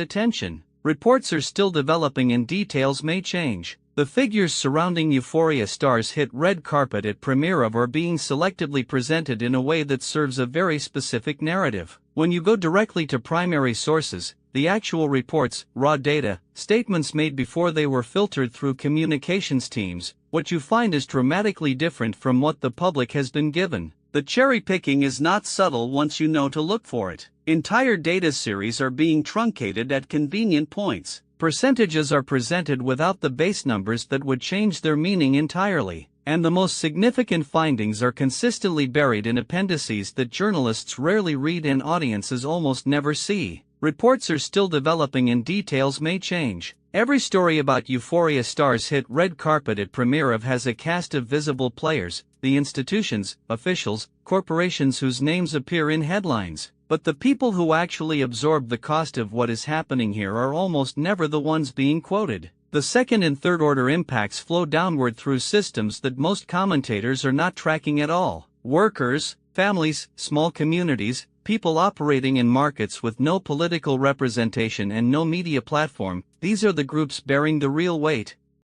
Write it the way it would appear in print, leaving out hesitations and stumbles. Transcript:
attention. Reports are still developing and details may change. The figures surrounding Euphoria stars hit red carpet at premiere of are being selectively presented in a way that serves a very specific narrative. When you go directly to primary sources, the actual reports, raw data, statements made before they were filtered through communications teams, what you find is dramatically different from what the public has been given. The cherry picking is not subtle once you know to look for it. Entire data series are being truncated at convenient points. Percentages are presented without the base numbers that would change their meaning entirely, and the most significant findings are consistently buried in appendices that journalists rarely read and audiences almost never see. Reports are still developing and details may change. Every story about Euphoria stars hit red carpet at premiere of has a cast of visible players, the institutions, officials, corporations whose names appear in headlines. But the people who actually absorb the cost of what is happening here are almost never the ones being quoted. The second and third order impacts flow downward through systems that most commentators are not tracking at all. Workers, families, small communities, people operating in markets with no political representation and no media platform, these are the groups bearing the real weight.